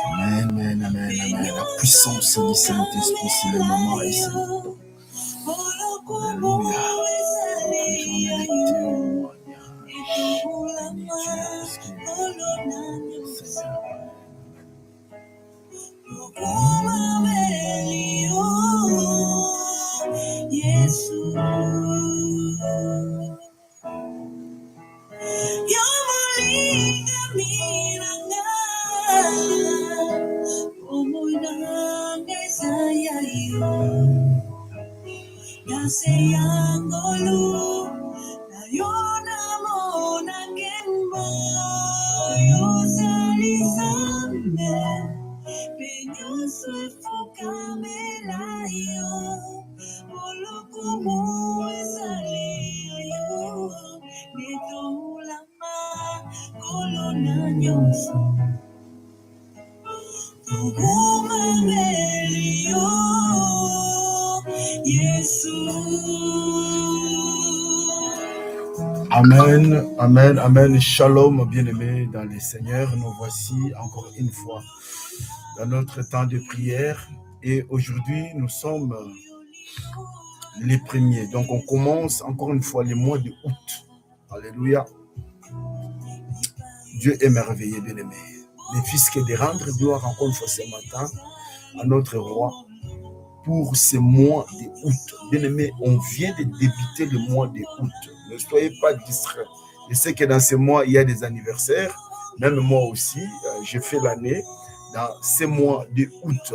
Amen, amen, amen, amen. La puissance du Saint-Esprit, c'est le moment et c'est le temps. Alléluia. Amen, amen, amen. Shalom, bien-aimés dans les Seigneurs. Nous voici encore une fois dans notre temps de prière. Et aujourd'hui, nous sommes les premiers. Donc, on commence encore une fois le mois de août. Alléluia. Dieu est merveilleux, bien-aimés. Ne fils que de rendre gloire encore une fois ce matin à notre roi pour ce mois de août. Bien-aimés, on vient de débuter le mois de août. Ne soyez pas distraits. Je sais que dans ce mois, il y a des anniversaires. Même moi aussi, j'ai fait l'année dans ce mois de août.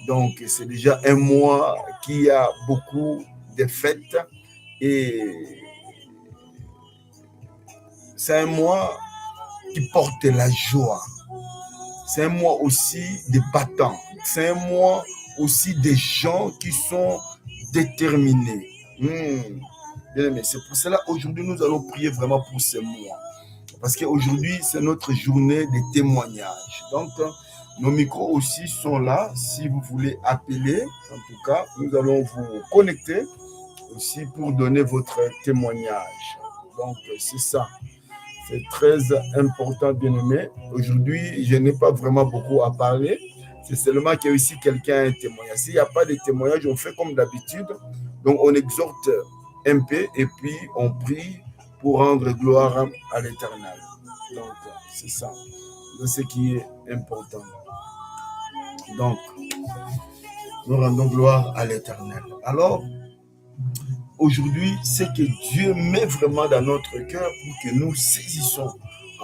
Donc, c'est déjà un mois qui a beaucoup de fêtes. Et c'est un mois qui porte la joie. C'est un mois aussi de battants. C'est un mois aussi des gens qui sont déterminés. C'est pour cela aujourd'hui nous allons prier vraiment pour ce mois. Parce qu'aujourd'hui c'est notre journée de témoignage. Donc nos micros aussi sont là. Si vous voulez appeler, en tout cas, nous allons vous connecter aussi pour donner votre témoignage. Donc c'est ça. C'est très important, bien-aimé. Aujourd'hui, je n'ai pas vraiment beaucoup à parler. C'est seulement qu'il y a aussi quelqu'un à un témoignage. S'il n'y a pas de témoignage, on fait comme d'habitude. Donc, on exhorte un peu et puis on prie pour rendre gloire à l'Éternel. Donc, c'est ça. C'est ce qui est important. Donc, nous rendons gloire à l'Éternel. Alors, aujourd'hui, c'est que Dieu met vraiment dans notre cœur pour que nous saisissons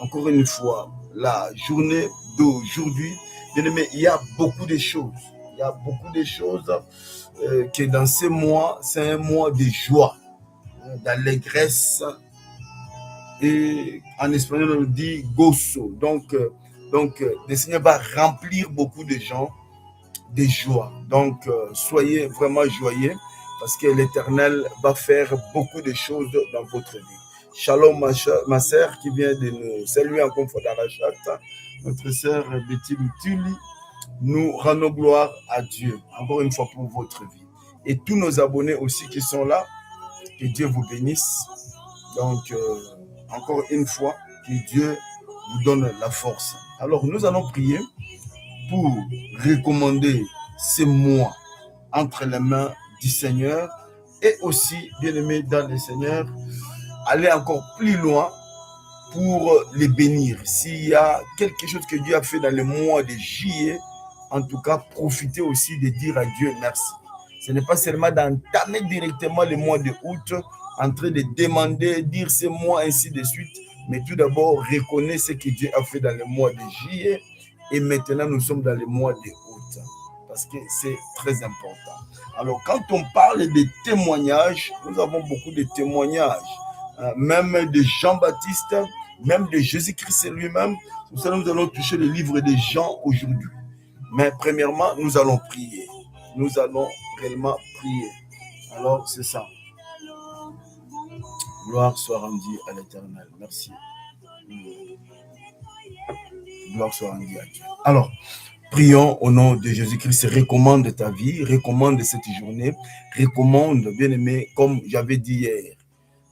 encore une fois la journée d'aujourd'hui. Bien aimé, il y a beaucoup de choses. Il y a beaucoup de choses que dans ce mois, c'est un mois de joie, d'allégresse. Et en espagnol, on dit gozo. Donc, le Seigneur va remplir beaucoup de gens de joie. Donc, soyez vraiment joyeux parce que l'Éternel va faire beaucoup de choses dans votre vie. Shalom, ma sœur qui vient de nous saluer encore une fois dans la chatte, notre sœur Betty Lutuli. Nous rendons gloire à Dieu encore une fois pour votre vie. Et tous nos abonnés aussi qui sont là, que Dieu vous bénisse. Donc, encore une fois, que Dieu vous donne la force. Alors, nous allons prier pour recommander ces mois entre les mains du Seigneur et aussi, bien-aimés dans le Seigneur, aller encore plus loin pour les bénir. S'il y a quelque chose que Dieu a fait dans le mois de juillet, en tout cas, profitez aussi de dire à Dieu merci. Ce n'est pas seulement d'entamer directement le mois de août, en train de demander, dire ce mois, ainsi de suite, mais tout d'abord, reconnaissez ce que Dieu a fait dans le mois de juillet et maintenant, nous sommes dans le mois de août parce que c'est très important. Alors, quand on parle de témoignages, nous avons beaucoup de témoignages, même de Jean-Baptiste, même de Jésus-Christ lui-même. Pour ça, nous allons toucher le livre de Jean aujourd'hui. Mais premièrement, nous allons prier. Nous allons réellement prier. Alors, c'est ça. Gloire soit rendue à l'Éternel. Merci. Gloire soit rendue à Dieu. Alors, prions au nom de Jésus-Christ. Recommande ta vie, recommande cette journée, recommande, bien-aimé, comme j'avais dit hier.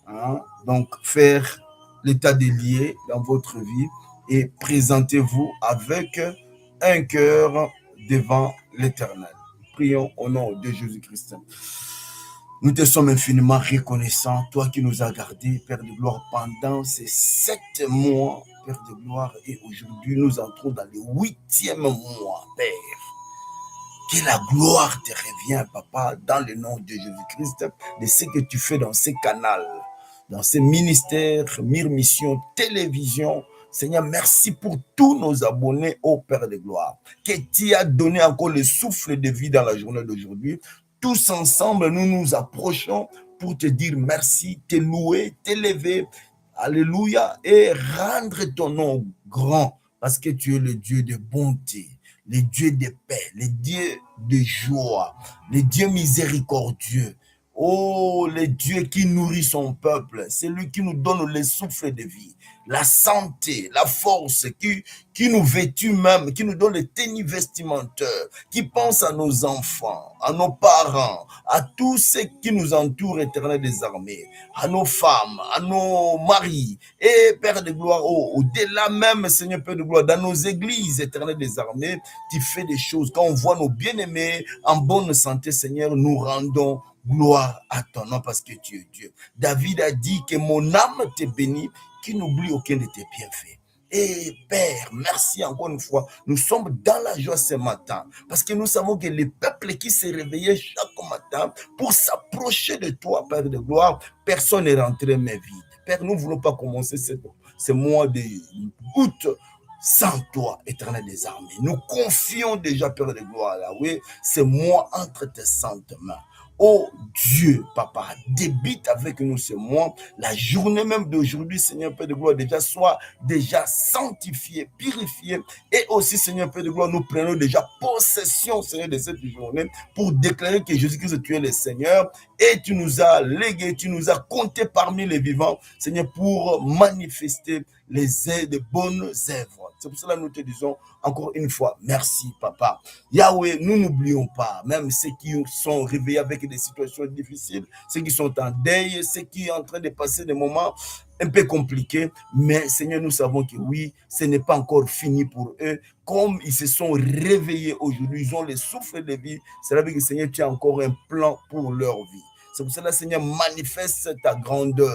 Hein? Donc, faire l'état des lieux dans votre vie et présentez-vous avec un cœur devant l'Éternel. Prions au nom de Jésus-Christ. Nous te sommes infiniment reconnaissants, toi qui nous as gardés, Père de gloire, pendant ces 7 mois, Père de gloire, et aujourd'hui nous entrons dans le 8e mois, Père. Que la gloire te revienne, Papa, dans le nom de Jésus-Christ, de ce que tu fais dans ces canaux, dans ces ministères, Mire Mission, télévision. Seigneur, merci pour tous nos abonnés, ô Père de gloire, que tu as donné encore le souffle de vie dans la journée d'aujourd'hui. Tous ensemble, nous nous approchons pour te dire merci, te louer, t'élever, alléluia, et rendre ton nom grand, parce que tu es le Dieu de bonté, le Dieu de paix, le Dieu de joie, le Dieu miséricordieux. Oh, le Dieu qui nourrit son peuple, c'est lui qui nous donne le souffle de vie, la santé, la force, qui nous vêtit même, qui nous donne le tennis vestimentaire, qui pense à nos enfants, à nos parents, à tous ceux qui nous entourent, Éternel des armées, à nos femmes, à nos maris, et Père de gloire, au-delà même, Seigneur Père de gloire, dans nos églises, Éternel des armées, tu fais des choses. Quand on voit nos bien-aimés en bonne santé, Seigneur, nous rendons gloire à ton nom parce que tu es Dieu. David a dit que mon âme te bénit, qui n'oublie aucun de tes bienfaits. Et Père, merci encore une fois. Nous sommes dans la joie ce matin parce que nous savons que les peuples qui se réveillaient chaque matin pour s'approcher de toi, Père de gloire, personne n'est rentré mais vide. Père, nous ne voulons pas commencer ce mois d'août sans toi, Éternel des armées. Nous confions déjà, Père de gloire, là, oui, c'est moi entre tes saintes mains. Oh Dieu, Papa, débite avec nous ce mois, la journée même d'aujourd'hui, Seigneur Père de gloire, soit déjà sanctifiée, purifiée, et aussi, Seigneur Père de gloire, nous prenons déjà possession, Seigneur, de cette journée, pour déclarer que Jésus-Christ, tu es le Seigneur, et tu nous as légué, tu nous as comptés parmi les vivants, Seigneur, pour manifester les bonnes œuvres. C'est pour cela que nous te disons encore une fois, merci, Papa. Yahweh, nous n'oublions pas, même ceux qui sont réveillés avec des situations difficiles, ceux qui sont en deuil, ceux qui sont en train de passer des moments un peu compliqués, mais Seigneur, nous savons que oui, ce n'est pas encore fini pour eux. Comme ils se sont réveillés aujourd'hui, ils ont le souffle de vie, cela veut dire que Seigneur, tu as encore un plan pour leur vie. C'est pour cela, Seigneur, manifeste ta grandeur.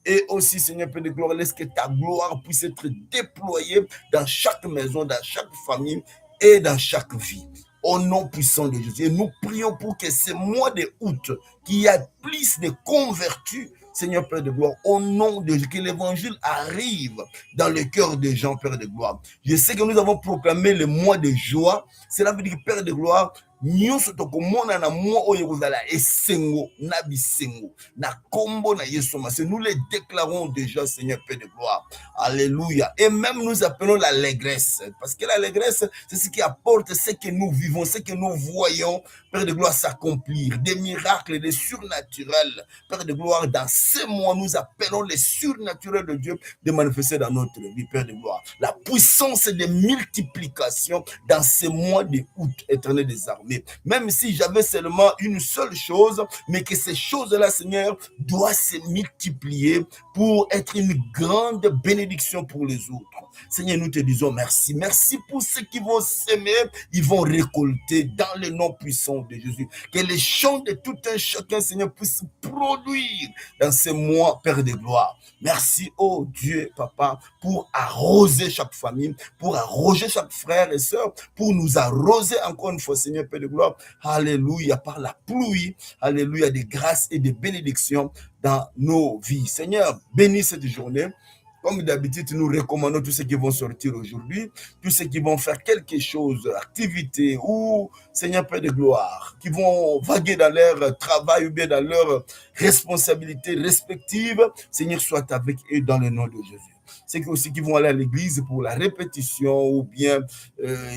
Et aussi, Seigneur Père de gloire, laisse que ta gloire puisse être déployée dans chaque maison, dans chaque famille et dans chaque vie. Au nom puissant de Jésus. Et nous prions pour que ce mois de août, qu'il y ait plus de convertis, Seigneur Père de gloire, au nom de Jésus, que l'évangile arrive dans le cœur des gens, Père de gloire. Je sais que nous avons proclamé le mois de joie. Cela veut dire, Père de gloire, nyonso tokomona na mwa oyo kozala esengo na bisengo na kombo na Yesu Masihi. Nous les déclarons déjà, Seigneur Père de gloire. Alléluia. Et même nous appelons l'allégresse, parce que l'allégresse, c'est ce qui apporte ce que nous vivons, ce que nous voyons, Père de gloire, s'accomplir. Des miracles, des surnaturels, Père de gloire, dans ces mois, nous appelons les surnaturels de Dieu de manifester dans notre vie, Père de gloire. La puissance de multiplication dans ces mois de août, Éternel des armées. Même si j'avais seulement une seule chose, mais que ces choses-là, Seigneur, doivent se multiplier pour être une grande bénédiction pour les autres. Seigneur, nous te disons merci. Merci pour ceux qui vont s'aimer, ils vont récolter dans le nom puissant de Jésus. Que les champs de tout un chacun, Seigneur, puissent produire dans ces mois, Père de gloire. Merci, oh Dieu, Papa, pour arroser chaque famille, pour arroser chaque frère et sœur, pour nous arroser encore une fois, Seigneur, Père de gloire. Alléluia, par la pluie, alléluia, des grâces et des bénédictions dans nos vies. Seigneur, bénis cette journée. Comme d'habitude, nous recommandons tous ceux qui vont sortir aujourd'hui, tous ceux qui vont faire quelque chose, activité ou, Seigneur Père de gloire, qui vont vaguer dans leur travail ou bien dans leurs responsabilités respectives. Seigneur, sois avec eux dans le nom de Jésus. ceux aussi qui vont aller à l'église pour la répétition, ou bien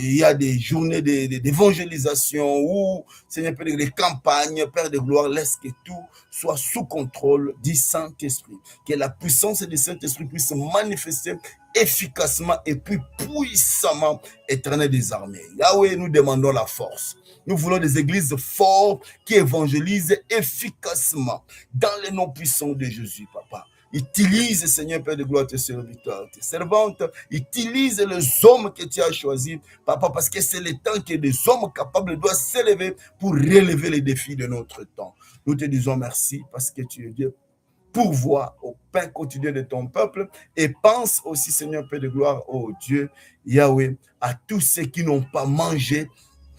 il y a des journées d'évangélisation, ou, Seigneur, Père, des campagnes, Père de gloire, laisse que tout soit sous contrôle du Saint-Esprit. Que la puissance du Saint-Esprit puisse se manifester efficacement et puis puissamment, Éternel des armées. Yahweh, nous demandons la force. Nous voulons des églises fortes qui évangélisent efficacement dans le nom puissant de Jésus, Papa. Utilise, Seigneur, Père de gloire, tes serviteurs, tes servantes. Utilise les hommes que tu as choisis, Papa, parce que c'est le temps que des hommes capables doivent s'élever pour relever les défis de notre temps. Nous te disons merci parce que tu es Dieu. Pourvois au pain quotidien de ton peuple et pense aussi, Seigneur, Père de gloire, oh Dieu, Yahweh, à tous ceux qui n'ont pas mangé.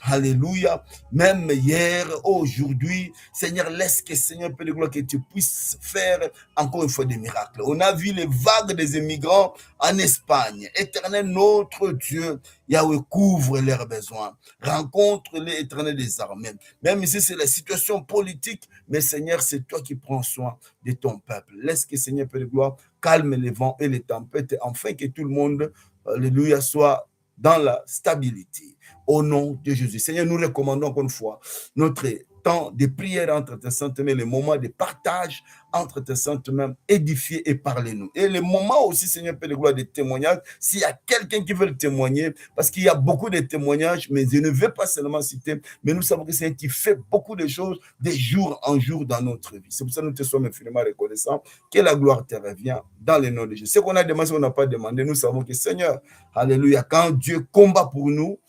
Alléluia. Même hier, aujourd'hui, Seigneur, laisse que, Seigneur, Père de gloire, que tu puisses faire encore une fois des miracles. On a vu les vagues des immigrants en Espagne. Éternel, notre Dieu, Yahweh, couvre leurs besoins. Rencontre-les, Éternel des armées. Même si c'est la situation politique, mais Seigneur, c'est toi qui prends soin de ton peuple. Laisse que, Seigneur, Père de gloire, calme les vents et les tempêtes, afin que tout le monde, alléluia, soit dans la stabilité. Au nom de Jésus. Seigneur, nous recommandons encore une fois notre temps de prière entre tes saintes mains, les moments de partage entre tes saintes mains, édifiez et parlez-nous. Et les moments aussi, Seigneur, Père de gloire, des témoignages, s'il y a quelqu'un qui veut le témoigner, parce qu'il y a beaucoup de témoignages, mais je ne veux pas seulement citer, mais nous savons que Seigneur, tu fais beaucoup de choses de jour en jour dans notre vie. C'est pour ça que nous te sommes infiniment reconnaissants, que la gloire te revient dans le nom de Jésus. Ce qu'on a demandé, ce qu'on n'a pas demandé, nous savons que Seigneur, alléluia, quand Dieu combat pour nous,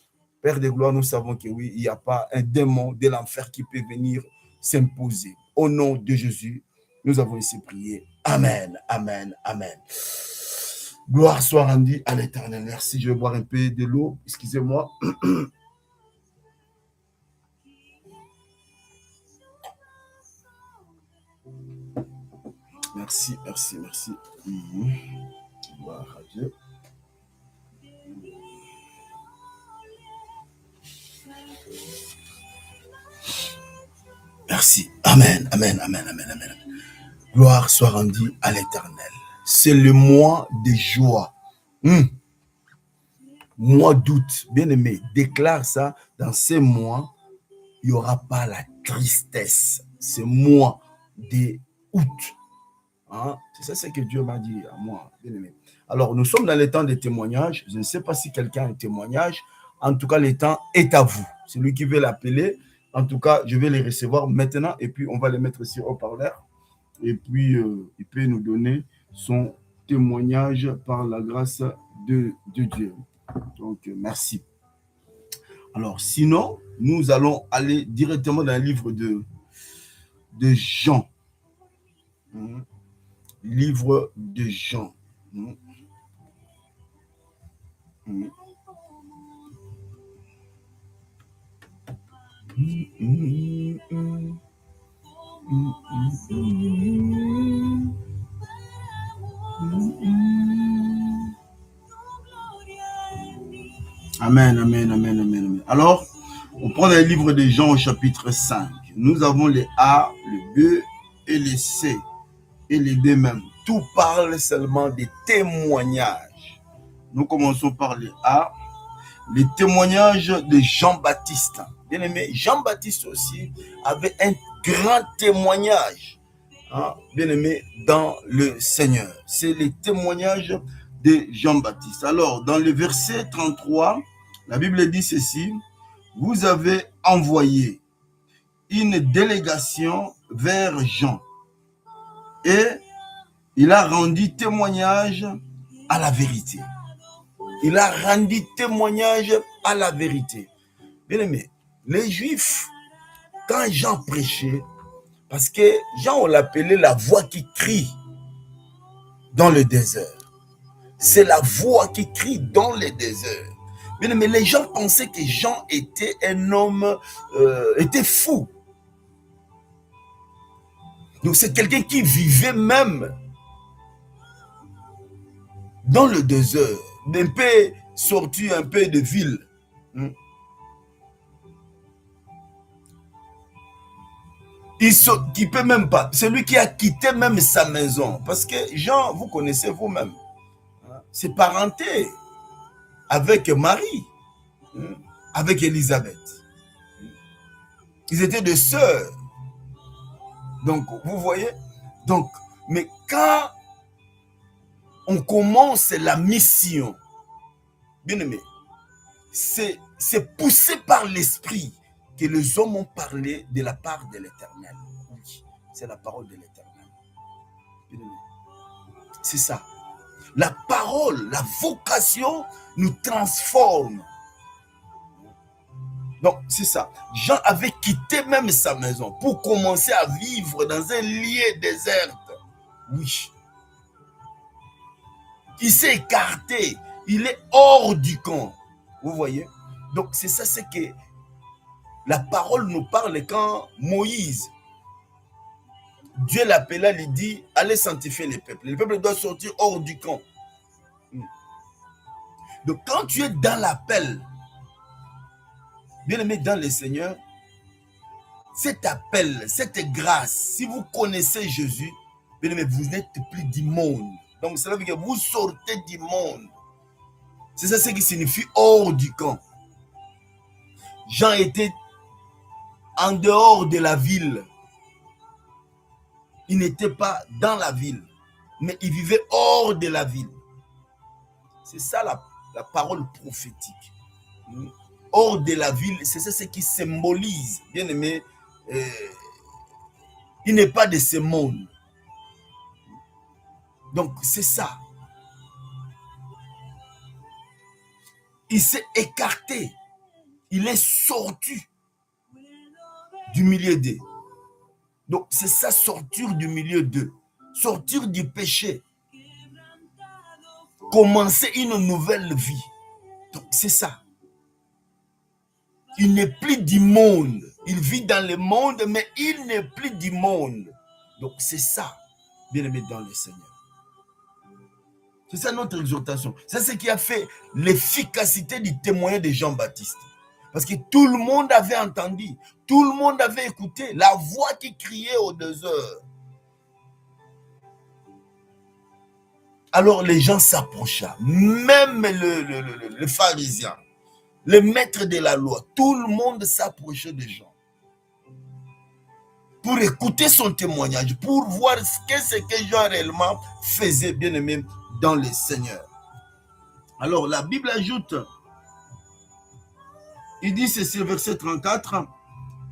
Père de gloire, nous savons que oui, il n'y a pas un démon de l'enfer qui peut venir s'imposer. Au nom de Jésus, nous avons ici prié. Amen, amen, amen. Gloire soit rendue à l'Éternel. Merci, je vais boire un peu de l'eau. Excusez-moi. Merci, merci, merci. Gloire à Dieu. Merci. Amen, amen, amen, amen, amen. Gloire soit rendue à l'Éternel. C'est le mois de joie. Mois d'août, bien aimé, déclare ça. Dans ces mois, il n'y aura pas la tristesse. Ce mois d'août. Hein? C'est ça que Dieu m'a dit à moi, bien aimé. Alors, nous sommes dans le temps des témoignages. Je ne sais pas si quelqu'un a un témoignage. En tout cas, le temps est à vous. Celui qui veut l'appeler, en tout cas, je vais les recevoir maintenant et puis on va les mettre sur haut-parleur. Et puis, il peut nous donner son témoignage par la grâce de Dieu. Donc, merci. Alors, sinon, nous allons aller directement dans le livre de Jean. Livre de Jean. Amen, amen, amen, amen. Alors, on prend le livre de Jean au chapitre 5. Nous avons les A, le B et les C et les D même. Tout parle seulement des témoignages. Nous commençons par les A. Les témoignages de Jean-Baptiste. Bien aimé, Jean-Baptiste aussi avait un grand témoignage, bien aimé, dans le Seigneur. C'est les témoignages de Jean-Baptiste. Alors, dans le verset 33, la Bible dit ceci: vous avez envoyé une délégation vers Jean et il a rendu témoignage à la vérité. Il a rendu témoignage à la vérité. Bien aimé, les Juifs, quand Jean prêchait, parce que Jean, on l'appelait la voix qui crie dans le désert. C'est la voix qui crie dans le désert. Bien aimé, les gens pensaient que Jean était un homme, était fou. Donc c'est quelqu'un qui vivait même dans le désert, un peu sorti un peu de ville. Qui peut même pas, celui qui a quitté même sa maison. Parce que Jean, vous connaissez vous-même. c'est parenté avec Marie, avec Élisabeth. Ils étaient des sœurs. Donc, vous voyez? Donc, mais quand on commence la mission, bien aimé, c'est poussé par l'esprit que les hommes ont parlé de la part de l'Éternel. Oui, c'est la parole de l'Éternel. C'est ça. La parole, la vocation nous transforme. Donc, c'est ça. Jean avait quitté même sa maison pour commencer à vivre dans un lieu désert. Oui. Il s'est écarté. Il est hors du camp. Vous voyez? Donc, c'est ça, c'est que la parole nous parle quand Moïse, Dieu l'appela, lui dit, allez sanctifier les peuples. Le peuple doit sortir hors du camp. Donc, quand tu es dans l'appel, bien aimé dans le Seigneur, cet appel, cette grâce, si vous connaissez Jésus, bien aimé, vous n'êtes plus du monde. Donc, cela veut dire que vous sortez du monde. C'est ça ce qui signifie hors du camp. Jean était en dehors de la ville. Il n'était pas dans la ville, mais il vivait hors de la ville. C'est ça la parole prophétique. Hors de la ville, c'est ça ce qui symbolise, bien aimé, il n'est pas de ce monde. Donc, c'est ça. Il s'est écarté. Il est sorti du milieu d'eux. Donc, c'est ça, sortir du milieu d'eux. Sortir du péché. Commencer une nouvelle vie. Donc, c'est ça. Il n'est plus du monde. Il vit dans le monde, mais il n'est plus du monde. Donc, c'est ça, bien aimé dans le Seigneur. C'est ça notre exhortation. C'est ce qui a fait l'efficacité du témoignage de Jean-Baptiste. Parce que tout le monde avait entendu, tout le monde avait écouté la voix qui criait au désert. Alors les gens s'approchaient, même le pharisien, le maître de la loi, tout le monde s'approchait de Jean. Pour écouter son témoignage, pour voir ce que Jean réellement faisait, bien aimé, dans le Seigneur. Alors la Bible ajoute, il dit ceci, verset 34,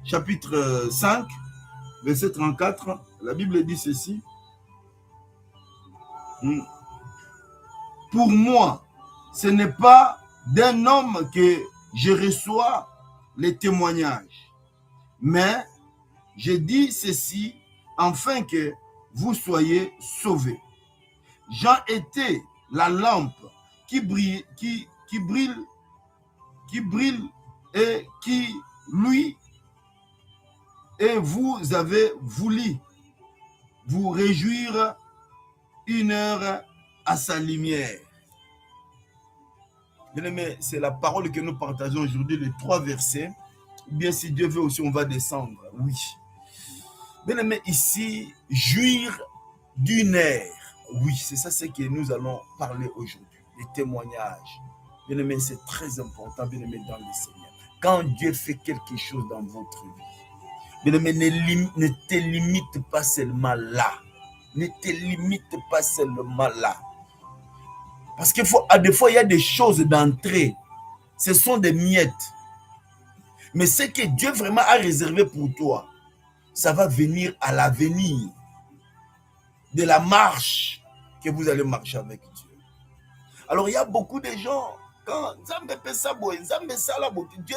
chapitre 5, verset 34, la Bible dit ceci. Pour moi, ce n'est pas d'un homme que je reçois les témoignages, mais je dis ceci afin que vous soyez sauvés. Jean était la lampe qui brille et qui lui et vous avez voulu vous réjouir une heure à sa lumière. Bien aimé, c'est la parole que nous partageons aujourd'hui, les 3 versets. Bien, si Dieu veut aussi, on va descendre. Oui. Bien aimé, ici, jouir d'une heure. Oui, c'est ça ce que nous allons parler aujourd'hui. Les témoignages. Bien aimé, c'est très important, bien aimé, dans le Seigneur. Quand Dieu fait quelque chose dans votre vie, bien aimé, ne te limite pas seulement là. Ne te limite pas seulement là. Parce que des fois, il y a des choses d'entrée. Ce sont des miettes. Mais ce que Dieu vraiment a réservé pour toi, ça va venir à l'avenir de la marche que vous allez marcher avec Dieu. Alors, il y a beaucoup de gens, quand Dieu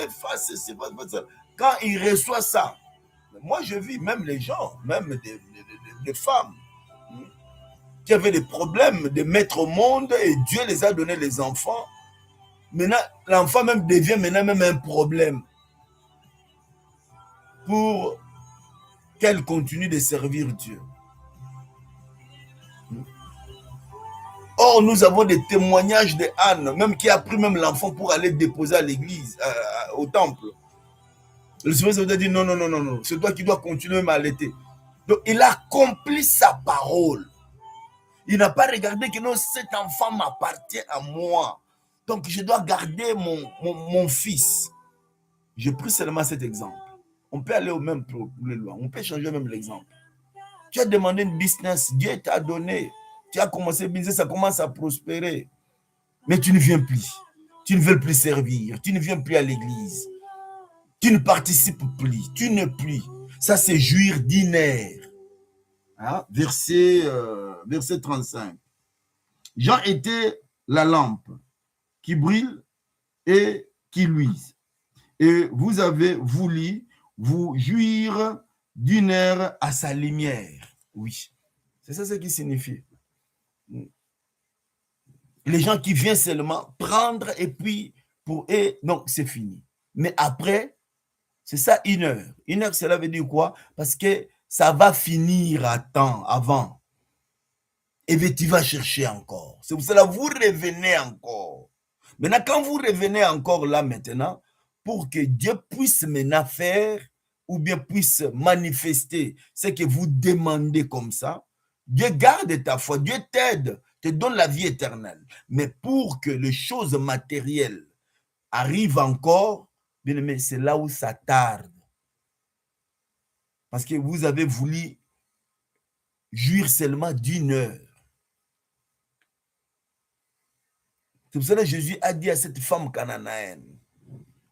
fasse ceci, quand il reçoit ça, moi je vis même les gens, même des femmes qui avaient des problèmes de mettre au monde et Dieu les a donné les enfants. Maintenant, l'enfant même devient maintenant même un problème pour qu'elle continue de servir Dieu. Or, nous avons des témoignages de Anne, même qui a pris même l'enfant pour aller déposer à l'église, au temple. Le Seigneur a dit non, non, non, non, non, c'est toi qui dois continuer à allaiter. Donc, il a accompli sa parole. Il n'a pas regardé que non, cet enfant m'appartient à moi. Donc, je dois garder mon fils. J'ai pris seulement cet exemple. On peut aller au même plus loin. On peut changer même l'exemple. Tu as demandé une business, Dieu t'a donné. Tu as commencé business, ça commence à prospérer. Mais tu ne viens plus. Tu ne veux plus servir. Tu ne viens plus à l'église. Tu ne participes plus. Tu ne plus. Ça, c'est jouir d'inaire. Hein? Verset 35. Jean était la lampe qui brille et qui luise. Et vous avez voulu vous jouir d'une heure à sa lumière. Oui, c'est ça ce qui signifie. Les gens qui viennent seulement prendre et puis donc c'est fini. Mais après, c'est ça une heure. Une heure, cela veut dire quoi? Parce que ça va finir à temps, avant. Et bien, tu vas chercher encore. C'est pour cela que vous revenez encore. Maintenant, quand vous revenez encore là maintenant, pour que Dieu puisse maintenant faire ou bien puisse manifester ce que vous demandez comme ça, Dieu garde ta foi, Dieu t'aide, te donne la vie éternelle. Mais pour que les choses matérielles arrivent encore, bien aimé, c'est là où ça tarde. Parce que vous avez voulu jouir seulement d'une heure. C'est pour cela que Jésus a dit à cette femme cananéenne,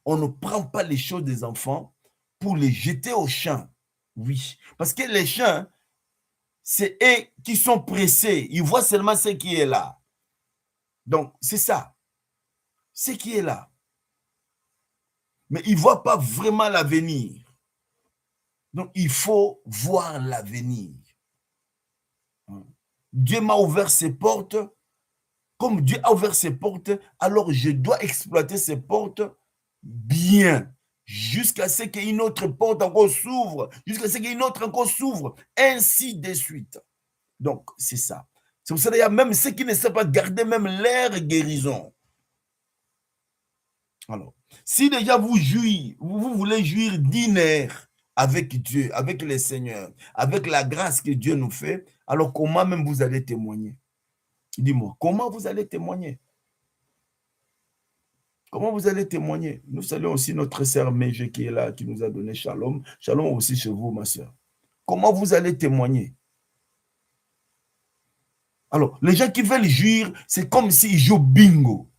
on ne prend pas les choses des enfants pour les jeter au champ. Oui, parce que les champs, c'est eux qui sont pressés. Ils voient seulement ce qui est là. Donc, c'est ça. Ce qui est là. Mais ils ne voient pas vraiment l'avenir. Donc, il faut voir l'avenir. Dieu m'a ouvert ses portes. Comme Dieu a ouvert ses portes, alors je dois exploiter ces portes bien, jusqu'à ce qu'une autre porte encore s'ouvre, jusqu'à ce qu'une autre encore s'ouvre, ainsi de suite. Donc, c'est ça. C'est pour ça qu'il y a même ceux qui ne savent pas garder même l'air guérison. Alors, si déjà vous voulez jouir d'une heure avec Dieu, avec le Seigneur, avec la grâce que Dieu nous fait, alors comment même vous allez témoigner? Dis-moi, comment vous allez témoigner? Comment vous allez témoigner? Nous saluons aussi notre sœur Méje qui est là, qui nous a donné shalom. Shalom aussi chez vous, ma sœur. Comment vous allez témoigner? Alors, les gens qui veulent jouir, c'est comme s'ils jouent bingo.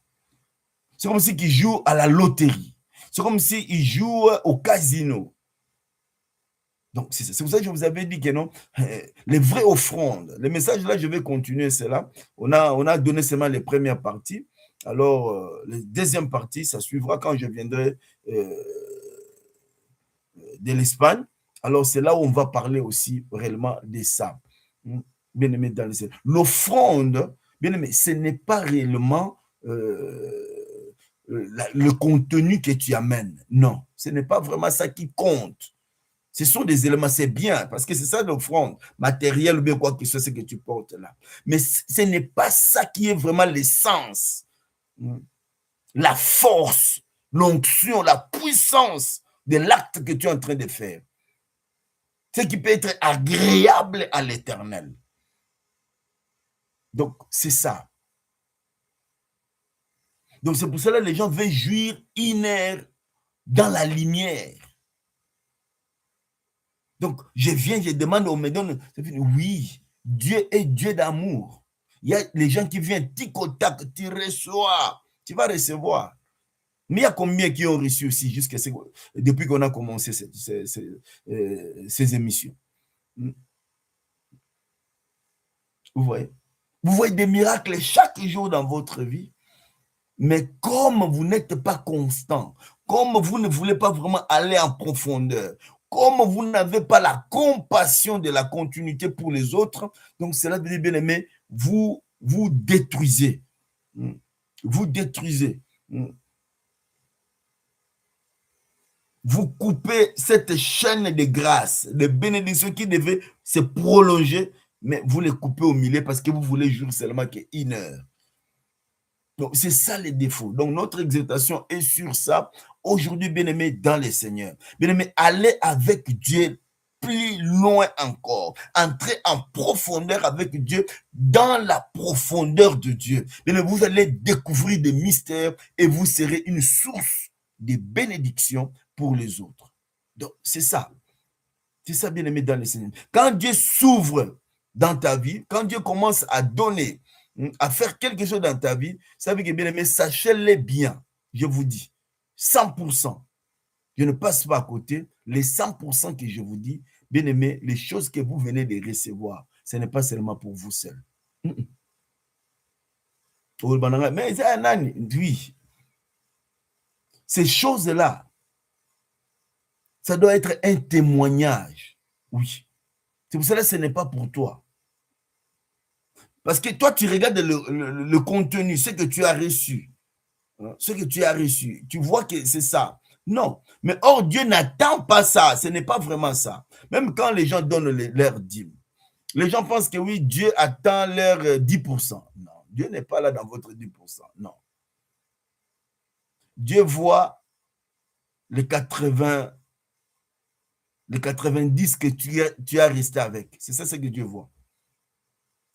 C'est comme s'ils jouent à la loterie. C'est comme s'ils jouent au casino. Donc, c'est pour ça que je vous avais dit que non, les vraies offrandes, les messages là, je vais continuer cela. On a donné seulement les premières parties. Alors, la deuxième partie, ça suivra quand je viendrai de l'Espagne. Alors, c'est là où on va parler aussi réellement de ça. Bien aimé dans le Seigneur. L'offrande, bien aimé, ce n'est pas réellement le contenu que tu amènes. Non, ce n'est pas vraiment ça qui compte. Ce sont des éléments, c'est bien, parce que c'est ça l'offrande, matérielle ou bien quoi que ce soit que tu portes là. Mais ce n'est pas ça qui est vraiment l'essence, la force, l'onction, la puissance de l'acte que tu es en train de faire. Ce qui peut être agréable à l'Éternel. Donc, c'est ça. Donc, c'est pour cela que les gens veulent jouir inerte dans la lumière. Donc, je viens, je demande, on me donne. Oui, Dieu est Dieu d'amour. Il y a les gens qui viennent, tic au tac, tu reçois, tu vas recevoir. Mais il y a combien qui ont reçu aussi depuis qu'on a commencé ces émissions? Vous voyez? Vous voyez des miracles chaque jour dans votre vie. Mais comme vous n'êtes pas constant, comme vous ne voulez pas vraiment aller en profondeur, comme vous n'avez pas la compassion de la continuité pour les autres, donc cela veut dire, bien aimé, vous détruisez. Vous détruisez. Vous coupez cette chaîne de grâce, de bénédiction qui devait se prolonger, mais vous les coupez au milieu parce que vous voulez jouer seulement qu'une heure. Donc, c'est ça les défauts. Donc, notre exhortation est sur ça. Aujourd'hui, bien-aimé, dans le Seigneur. Bien-aimé, allez avec Dieu plus loin encore. Entrez en profondeur avec Dieu, dans la profondeur de Dieu. Et vous allez découvrir des mystères et vous serez une source de bénédiction pour les autres. Donc, c'est ça. C'est ça, bien aimé dans le Seigneur. Quand Dieu s'ouvre dans ta vie, quand Dieu commence à donner, à faire quelque chose dans ta vie, ça veut dire que, bien aimé, sachez-le bien, je vous dis, 100%. Je ne passe pas à côté. Les 100% que je vous dis, bien aimé, les choses que vous venez de recevoir, ce n'est pas seulement pour vous seul. Mais oui, ces choses-là, ça doit être un témoignage. Oui. C'est pour cela que ce n'est pas pour toi. Parce que toi, tu regardes le contenu, ce que tu as reçu. Ce que tu as reçu. Tu vois que c'est ça. Non. Mais or, Dieu n'attend pas ça. Ce n'est pas vraiment ça. Même quand les gens donnent leur dîme, les gens pensent que oui, Dieu attend leur 10%. Non. Dieu n'est pas là dans votre 10%. Non. Dieu voit les 80, les 90 que tu as resté avec. C'est ça ce que Dieu voit.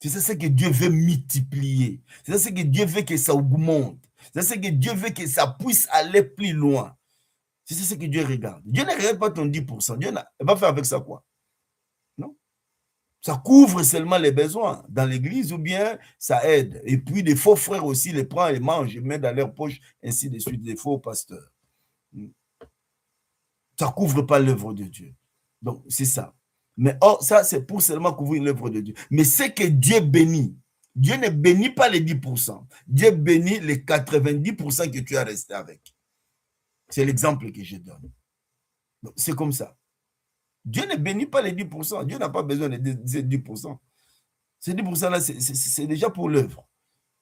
C'est ça ce que Dieu veut multiplier. C'est ça ce que Dieu veut que ça augmente. C'est ça ce que Dieu veut que ça puisse aller plus loin. C'est ça ce que Dieu regarde. Dieu ne regarde pas ton 10%. Dieu va faire avec ça quoi? Non. Ça couvre seulement les besoins dans l'église ou bien ça aide. Et puis des faux frères aussi les prennent, les mangent, les mettent dans leur poche, ainsi de suite, des faux pasteurs. Ça ne couvre pas l'œuvre de Dieu. Donc, c'est ça. Mais or, ça, c'est pour seulement couvrir l'œuvre de Dieu. Mais c'est que Dieu bénit. Dieu ne bénit pas les 10%. Dieu bénit les 90% que tu as resté avec. C'est l'exemple que je donne. C'est comme ça. Dieu ne bénit pas les 10%. Dieu n'a pas besoin de ces 10%. Ces 10%-là, c'est déjà pour l'œuvre.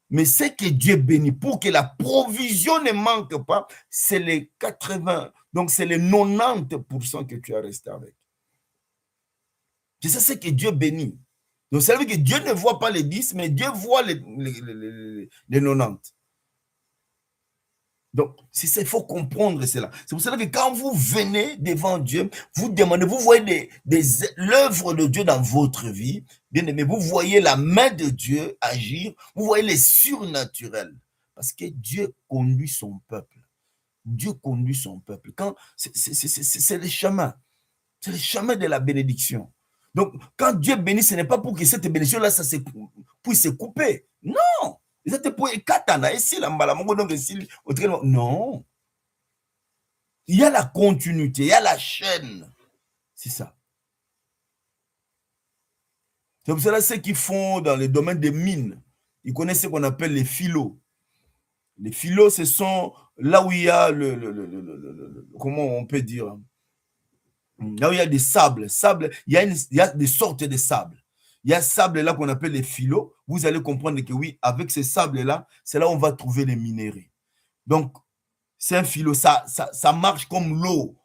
Mais c'est que Dieu bénit pour que la provision ne manque pas, c'est les 80%. Donc, c'est les 90% que tu as resté avec. C'est ça, c'est que Dieu bénit. Donc, ça veut dire que Dieu ne voit pas les 10, mais Dieu voit les 90. Donc, il faut comprendre cela. C'est pour cela que quand vous venez devant Dieu, vous demandez, vous voyez l'œuvre de Dieu dans votre vie, bien aimé, vous voyez la main de Dieu agir, vous voyez les surnaturels. Parce que Dieu conduit son peuple. Dieu conduit son peuple. C'est le chemin. C'est le chemin de la bénédiction. Donc, quand Dieu bénit, ce n'est pas pour que cette bénédiction-là, ça puisse se couper. Non. Non. Il y a la continuité, il y a la chaîne. C'est ça. C'est pour cela ceux qui font dans le domaine des mines, ils connaissent ce qu'on appelle les filots. Les filots, ce sont là où il y a comment on peut dire, là où il y a des sables. Il y a des sortes de sables. Il y a sable là qu'on appelle les filots. Vous allez comprendre que oui, avec ces sables-là, c'est là où on va trouver les minéraux. Donc, c'est un filot. Ça marche comme l'eau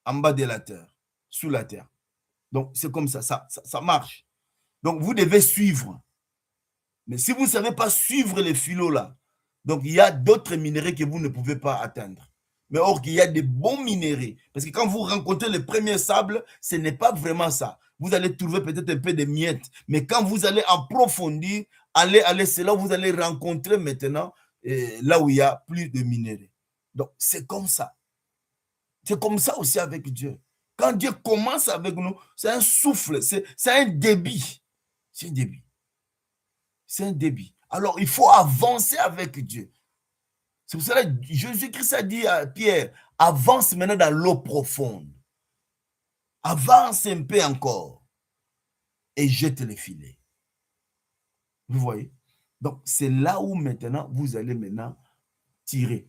en bas de la terre, sous la terre. Donc, c'est comme ça, ça marche. Donc, vous devez suivre. Mais si vous ne savez pas suivre les filots-là, donc il y a d'autres minéraux que vous ne pouvez pas atteindre. Mais or qu'il y a des bons minéraux. Parce que quand vous rencontrez le premier sable, ce n'est pas vraiment ça. Vous allez trouver peut-être un peu de miettes. Mais quand vous allez approfondir, c'est là où vous allez rencontrer maintenant là où il y a plus de minéraux. Donc, c'est comme ça. C'est comme ça aussi avec Dieu. Quand Dieu commence avec nous, c'est un souffle, c'est un débit. C'est un débit. C'est un débit. Alors, il faut avancer avec Dieu. C'est pour cela que Jésus-Christ a dit à Pierre, avance maintenant dans l'eau profonde. Avance un peu encore et jette les filets. Vous voyez? Donc, c'est là où maintenant, vous allez maintenant tirer.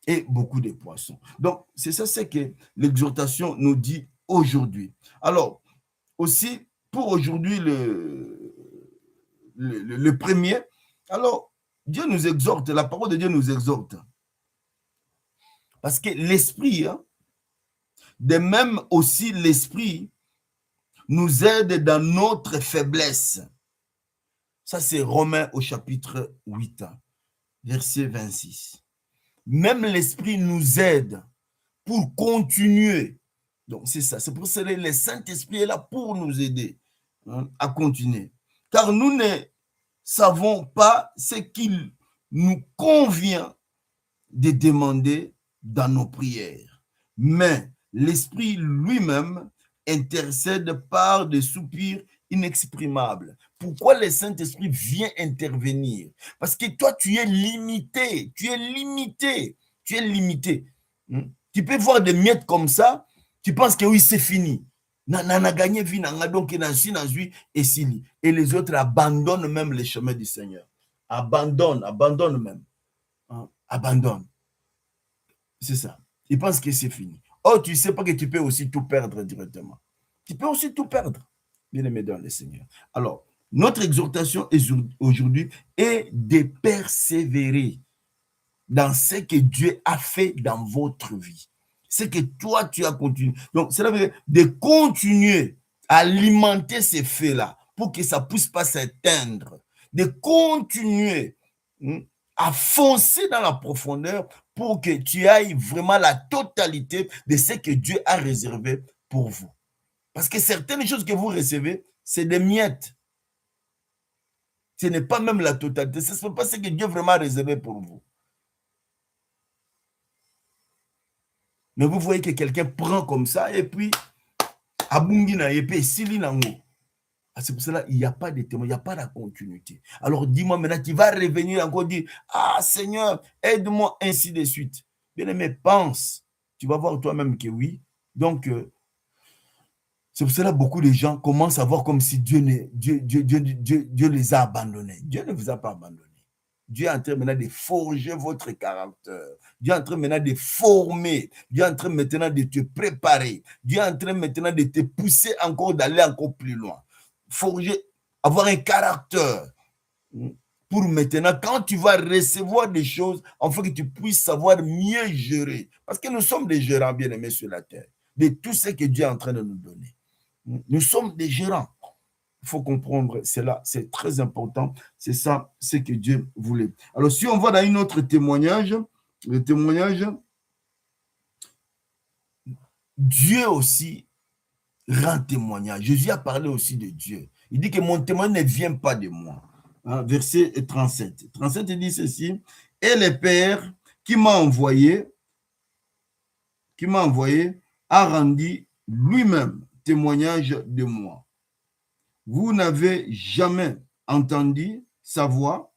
Et beaucoup de poissons. Donc, c'est ça ce que l'exhortation nous dit aujourd'hui. Alors, aussi, pour aujourd'hui, le premier, alors, Dieu nous exhorte, la parole de Dieu nous exhorte. Parce que l'esprit, de même aussi l'esprit, nous aide dans notre faiblesse. Ça, c'est Romains au chapitre 8, verset 26. Même l'esprit nous aide pour continuer Donc, c'est ça. C'est pour ça que le Saint-Esprit est là pour nous aider, hein, à continuer. Car nous ne savons pas ce qu'il nous convient de demander dans nos prières. Mais l'Esprit lui-même intercède par des soupirs inexprimables. Pourquoi le Saint-Esprit vient intervenir? Parce que toi, tu es limité. Tu es limité. Tu es limité. Tu peux voir des miettes comme ça, tu penses que oui, c'est fini. Na gagné vie, donc et les autres abandonnent même les chemins du Seigneur. Abandonnent même. Hein? Abandonnent. C'est ça. Ils pensent que c'est fini. Oh, tu ne sais pas que tu peux aussi tout perdre directement. Tu peux aussi tout perdre, bien-aimé dans le Seigneur. Alors, notre exhortation aujourd'hui est de persévérer dans ce que Dieu a fait dans votre vie. Ce que toi, tu as continué. Donc, c'est de continuer à alimenter ces faits-là pour que ça ne puisse pas s'éteindre. De continuer à foncer dans la profondeur pour que tu ailles vraiment la totalité de ce que Dieu a réservé pour vous. Parce que certaines choses que vous recevez, c'est des miettes. Ce n'est pas même la totalité. Ce n'est pas ce que Dieu vraiment a réservé pour vous. Mais vous voyez que quelqu'un prend comme ça et puis, c'est pour cela qu'il n'y a pas de témoin, il n'y a pas de continuité. Alors dis-moi maintenant, tu vas revenir encore dire, ah Seigneur, aide-moi, ainsi de suite. Bien aimé, pense. Tu vas voir toi-même que oui. Donc, c'est pour cela que beaucoup de gens commencent à voir comme si Dieu les a abandonnés. Dieu ne vous a pas abandonné. Dieu est en train maintenant de forger votre caractère. Dieu est en train maintenant de former. Dieu est en train maintenant de te préparer. Dieu est en train maintenant de te pousser encore, d'aller encore plus loin. Forger, avoir un caractère. Pour maintenant, quand tu vas recevoir des choses, afin que tu puisses savoir mieux gérer. Parce que nous sommes des gérants bien-aimés sur la terre. De tout ce que Dieu est en train de nous donner. Nous sommes des gérants. Il faut comprendre cela, c'est très important. C'est ça, ce que Dieu voulait. Alors, si on va dans un autre témoignage, le témoignage, Dieu aussi rend témoignage. Jésus a parlé aussi de Dieu. Il dit que mon témoignage ne vient pas de moi. Hein, verset 37. 37, il dit ceci. Et le Père qui m'a envoyé, a rendu lui-même témoignage de moi. Vous n'avez jamais entendu sa voix,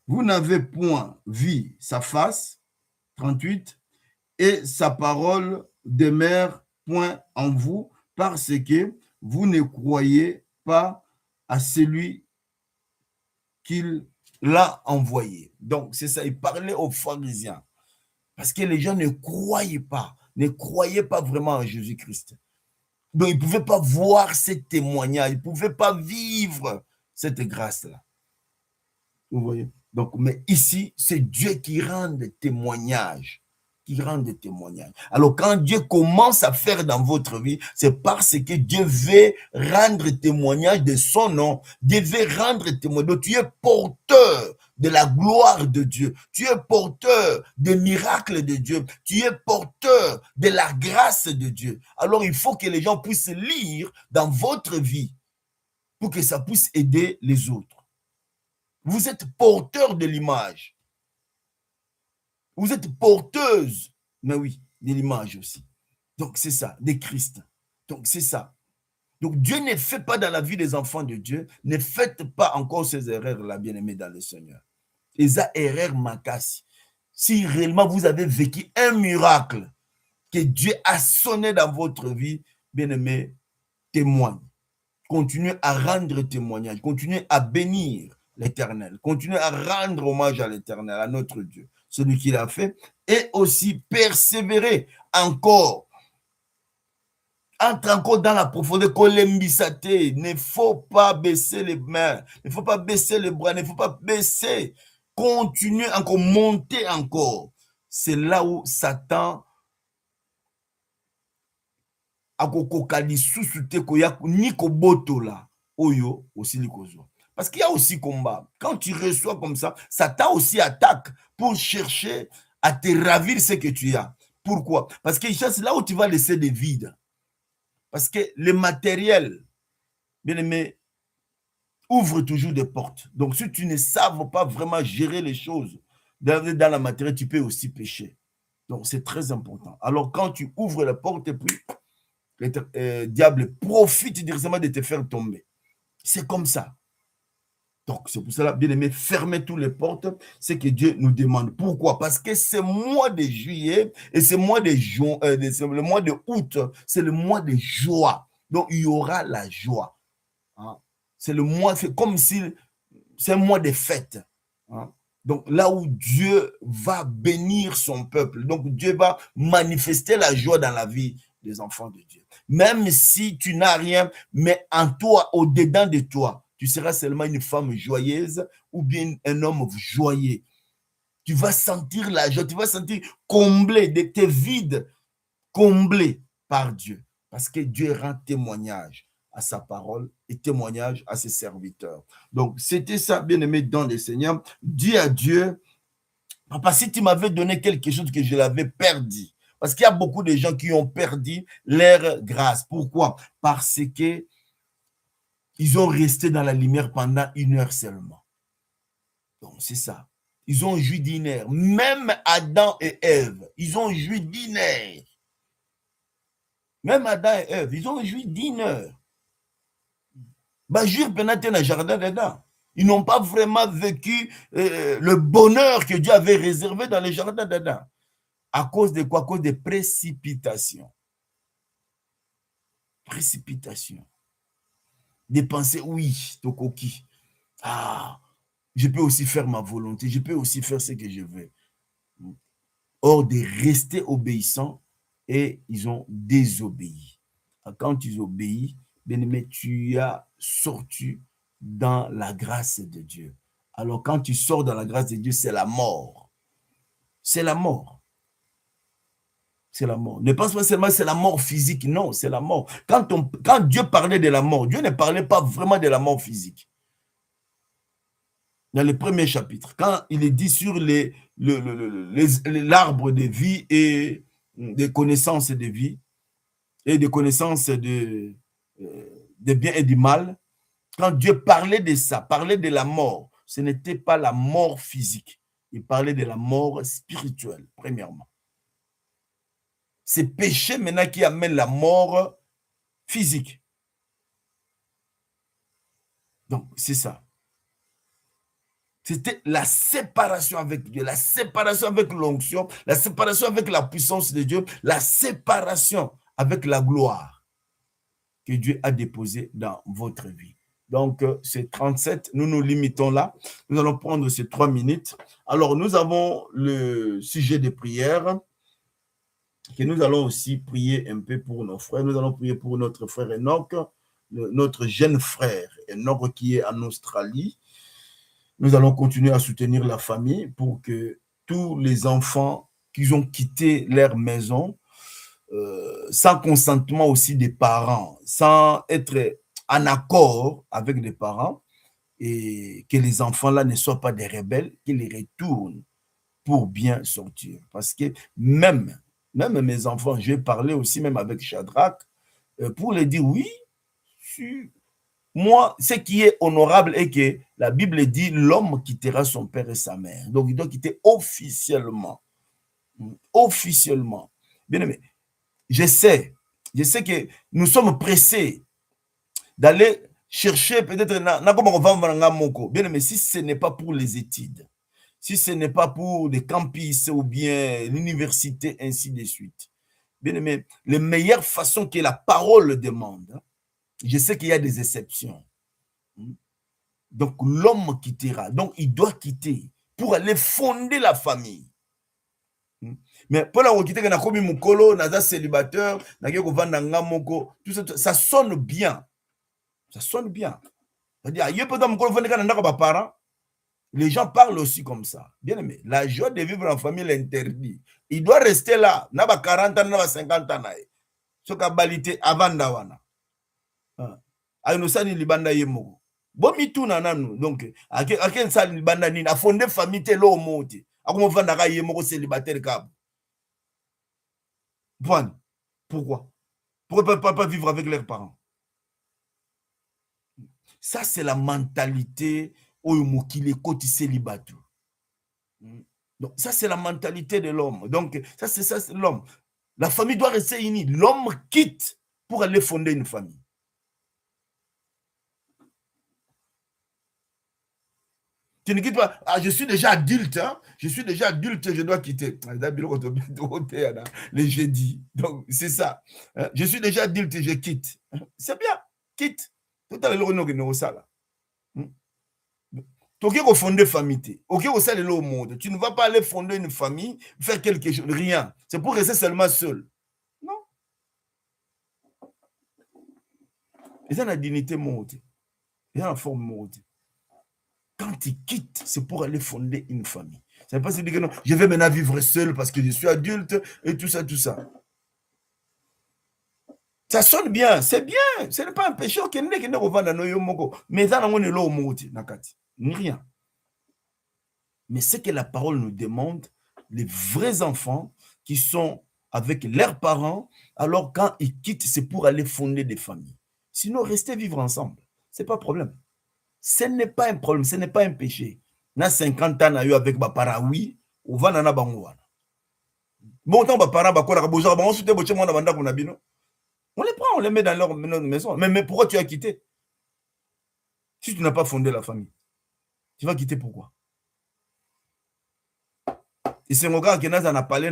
vous n'avez point vu sa face, 38, et sa parole demeure point en vous, parce que vous ne croyez pas à celui qu'il l'a envoyé. Donc, c'est ça, il parlait aux pharisiens, parce que les gens ne croyaient pas vraiment en Jésus-Christ. Donc, ils ne pouvaient pas voir ces témoignages, ils ne pouvaient pas vivre cette grâce-là. Vous voyez? Donc, mais ici, c'est Dieu qui rend des témoignages. Alors, quand Dieu commence à faire dans votre vie, c'est parce que Dieu veut rendre témoignage de son nom. Dieu veut rendre témoignage. Donc, tu es porteur de la gloire de Dieu. Tu es porteur des miracles de Dieu. Tu es porteur de la grâce de Dieu. Alors, il faut que les gens puissent lire dans votre vie pour que ça puisse aider les autres. Vous êtes porteur de l'image. Vous êtes porteuse, mais oui, de l'image aussi. Donc, c'est ça, de Christ. Donc, c'est ça. Donc, Dieu ne fait pas dans la vie des enfants de Dieu, ne faites pas encore ces erreurs-là, bien-aimés dans le Seigneur. Et ça, erreur makasi. Si réellement vous avez vécu un miracle que Dieu a sonné dans votre vie, bien-aimés, témoigne. Continuez à rendre témoignage, continuez à bénir l'Éternel, continuez à rendre hommage à l'Éternel, à notre Dieu, celui qui l'a fait, et aussi persévérer encore. Entre encore dans la profondeur, il ne faut pas baisser les mains, il ne faut pas baisser les bras, il ne faut pas baisser, continuer encore, monter encore. C'est là où Satan akokoka lisusu te koya ni kobotola oyo aussi likozwa. Parce qu'il y a aussi combat. Quand tu reçois comme ça, Satan aussi attaque pour chercher à te ravir ce que tu as, Pourquoi? Parce que c'est là où tu vas laisser des vides. Parce que le matériel, bien aimé, ouvre toujours des portes. Donc, si tu ne saves pas vraiment gérer les choses dans la matière, tu peux aussi pécher. Donc, c'est très important. Alors, quand tu ouvres la porte, et puis le diable profite directement de te faire tomber. C'est comme ça. Donc, c'est pour cela, bien aimé, fermez toutes les portes. C'est que Dieu nous demande. Pourquoi? Parce que ce mois de juillet et ce mois de juin, le mois de août, c'est le mois de joie. Donc, il y aura la joie. Hein? C'est le mois, c'est comme si c'est un mois de fête. Hein? Donc, là où Dieu va bénir son peuple. Donc, Dieu va manifester la joie dans la vie des enfants de Dieu. Même si tu n'as rien, mais en toi, au-dedans de toi, tu seras seulement une femme joyeuse ou bien un homme joyeux. Tu vas sentir la joie, tu vas sentir comblé de tes vides, comblés par Dieu. Parce que Dieu rend témoignage à sa parole et témoignage à ses serviteurs. Donc, c'était ça, bien-aimé, dans le Seigneur. Dis à Dieu, papa, si tu m'avais donné quelque chose que je l'avais perdu, parce qu'il y a beaucoup de gens qui ont perdu leur grâce. Pourquoi? Parce que ils ont resté dans la lumière pendant 1 heure seulement. Donc, c'est ça. Ils ont joui d'1 heure. Même Adam et Ève, ils ont joui d'1 heure. Même Adam et Ève, ils ont joui d'1 heure. Bah, jouir pendant un jardin dedans. Ils n'ont pas vraiment vécu le bonheur que Dieu avait réservé dans le jardin dedans. À cause de quoi? À cause des précipitations. Précipitation. Des pensées, oui, tokoki. Ah, je peux aussi faire ma volonté, je peux aussi faire ce que je veux. Or, de rester obéissants, et ils ont désobéi. Quand ils obéissent, bien-aimé, tu as sorti dans la grâce de Dieu. Alors, quand tu sors dans la grâce de Dieu, c'est la mort. C'est la mort. C'est la mort. Ne pense pas seulement que c'est la mort physique, non, c'est la mort. Quand Dieu parlait de la mort, Dieu ne parlait pas vraiment de la mort physique. Dans le premier chapitre, quand il est dit sur l'arbre de vie et des connaissances de vie et des connaissances de bien et du mal, quand Dieu parlait de ça, parlait de la mort, ce n'était pas la mort physique, il parlait de la mort spirituelle, premièrement. C'est péché maintenant qui amène la mort physique. Donc, c'est ça. C'était la séparation avec Dieu, la séparation avec l'onction, la séparation avec la puissance de Dieu, la séparation avec la gloire que Dieu a déposée dans votre vie. Donc, c'est 37, nous nous limitons là. Nous allons prendre ces 3 minutes. Alors, nous avons le sujet de prière, que nous allons aussi prier un peu pour nos frères. Nous allons prier pour notre frère Enoch, notre jeune frère Enoch qui est en Australie. Nous allons continuer à soutenir la famille pour que tous les enfants qui ont quitté leur maison, sans consentement aussi des parents, sans être en accord avec les parents, et que les enfants-là ne soient pas des rebelles, qu'ils retournent pour bien sortir. Parce que même mes enfants, j'ai parlé aussi même avec Shadrach, pour leur dire, oui, moi, ce qui est honorable est que la Bible dit l'homme quittera son père et sa mère. Donc, il doit quitter officiellement. Officiellement. Bien aimé, je sais que nous sommes pressés d'aller chercher peut-être, bien aimé, si ce n'est pas pour les études, si ce n'est pas pour des campus ou bien l'université, ainsi de suite. Bien aimé, les meilleures façons que la parole demande, je sais qu'il y a des exceptions. Donc, l'homme quittera. Donc, il doit quitter pour aller fonder la famille. Mais pour la quitter, na komi mukolo, naza célibataire, na ko vanda ngamoko, tout ça, ça sonne bien. Ça sonne bien. C'est-à-dire, il peut être mukolo vanda kana ndako ba parents. Les gens parlent aussi comme ça. Bien aimé, la joie de vivre en famille l'interdit. Il doit rester là, na ba 40 ans, na ba 50 ans. Ce qu'a balité avant d'awana. Aïnosani libanda yemoko. Bomituna nanu. Donc, aken sali libanda nini, a fondé famille te lo moti. Ako mo vanda ka yemoko célibataire kabo. Voilà. Pourquoi? Pourquoi pas vivre avec leurs parents? Ça, c'est la mentalité oyo mokili ekoti célibataire. Donc, ça, c'est la mentalité de l'homme. Donc, ça, c'est l'homme. La famille doit rester unie. L'homme quitte pour aller fonder une famille. Tu ne quittes pas. Ah, je suis déjà adulte, hein? Je suis déjà adulte, je dois quitter. Les jeudis. Donc, c'est ça. Je suis déjà adulte, je quitte. C'est bien, quitte. Tout à l'heure, on a ça là. Tu vas fonder une famille. Tu ne vas pas aller fonder une famille, faire quelque chose, rien. C'est pour rester seulement seul. Non. Et ça, la dignité monte. Et ça, la forme monte. Quand tu quittes, c'est pour aller fonder une famille. Ça ne veut pas dire que non, je vais maintenant vivre seul parce que je suis adulte et tout ça, tout ça. Ça sonne bien, c'est bien. Ce n'est pas un péché. Mais ça, ni rien. Mais ce que la parole nous demande, les vrais enfants qui sont avec leurs parents, alors quand ils quittent, c'est pour aller fonder des familles. Sinon, rester vivre ensemble, ce n'est pas un problème. Ce n'est pas un problème, ce n'est pas un péché. Na 50 ans, eu avec ma parent, oui, ou va nana bango. Bon temps, ma parent, on les prend, on les met dans leur maison. Mais pourquoi tu as quitté? Si tu n'as pas fondé la famille, tu vas quitter pourquoi? Et c'est mon gars qui a parlé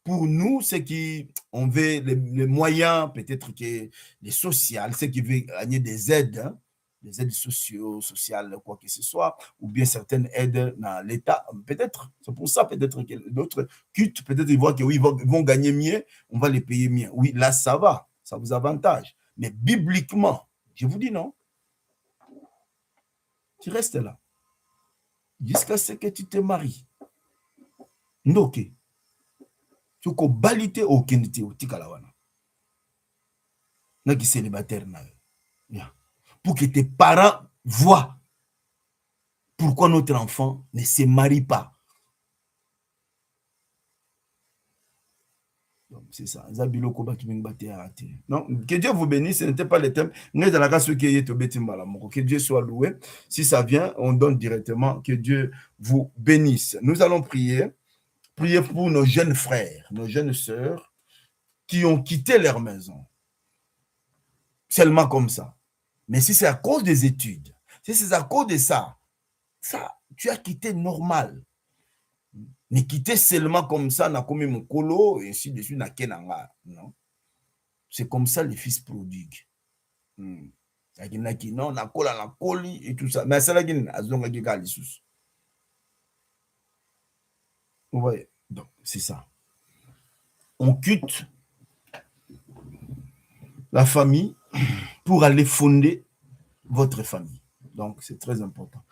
pour nous, ceux qui ont les moyens, peut-être que les sociales, ceux qui veulent gagner des aides, hein, des aides sociales, quoi que ce soit, ou bien certaines aides dans l'État, peut-être, c'est pour ça, peut-être que d'autres cultes, peut-être ils voient qu'ils vont gagner mieux, on va les payer mieux. Oui, là, ça va, ça vous avantage. Mais bibliquement, je vous dis non. Tu restes là. Jusqu'à ce que tu te maries. Ndoke. Tu ko balite okendite otikala wana. Naki célibataire na. Pour que tes parents voient pourquoi notre enfant ne se marie pas. C'est ça. Non, que Dieu vous bénisse. Ce n'était pas le thème. Que Dieu soit loué. Si ça vient, on donne directement. Que Dieu vous bénisse. Nous allons prier. Prier pour nos jeunes frères, nos jeunes sœurs qui ont quitté leur maison. Seulement comme ça. Mais si c'est à cause des études, si c'est à cause de ça, tu as quitté normal. Mais quitter seulement comme ça, n'a commis mon colo, et ainsi de suite, n'a kenanga. Non. C'est comme ça les fils prodigues. Non, na kola na koli et tout ça. Mais ça, vous voyez, donc c'est ça. On quitte la famille pour aller fonder votre famille. Donc, c'est très important.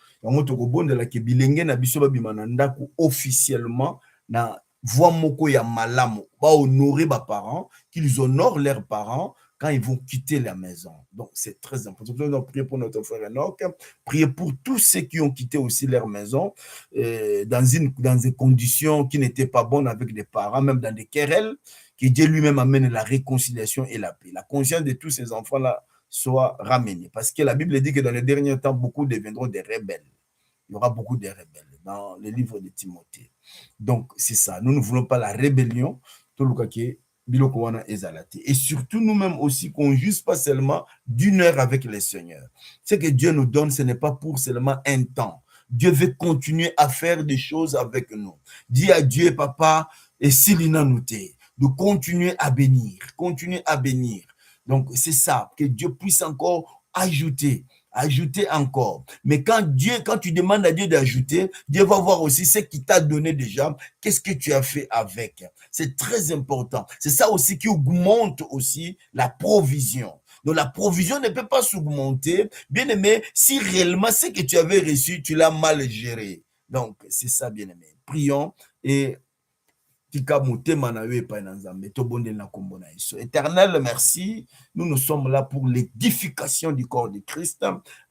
Officiellement, na voix moko ya malamu, va honorer leurs parents, qu'ils honorent leurs parents quand ils vont quitter la maison. Donc, c'est très important. Nous allons prier pour notre frère Enoch, prier pour tous ceux qui ont quitté aussi leur maison dans des conditions qui n'étaient pas bonnes avec les parents, même dans des querelles, que Dieu lui-même amène la réconciliation et la paix. La conscience de tous ces enfants-là soit ramenée. Parce que la Bible dit que dans les derniers temps, beaucoup deviendront des rebelles. Il y aura beaucoup de rebelles dans le livre de Timothée. Donc, c'est ça. Nous ne voulons pas la rébellion. Et surtout, nous-mêmes aussi, qu'on ne juste pas seulement d'une heure avec le Seigneur. Ce que Dieu nous donne, ce n'est pas pour seulement un temps. Dieu veut continuer à faire des choses avec nous. Dis à Dieu, papa, et s'il n'a noté, de continuer à bénir, continuer à bénir. Donc, c'est ça, que Dieu puisse encore ajouter encore. Mais quand tu demandes à Dieu d'ajouter, Dieu va voir aussi ce qu'il t'a donné déjà, qu'est-ce que tu as fait avec. C'est très important. C'est ça aussi qui augmente aussi la provision. Donc la provision ne peut pas s'augmenter, bien aimé, si réellement ce que tu avais reçu, tu l'as mal géré. Donc c'est ça, bien aimé. Prions et Éternel, merci. Nous sommes là pour l'édification du corps de Christ.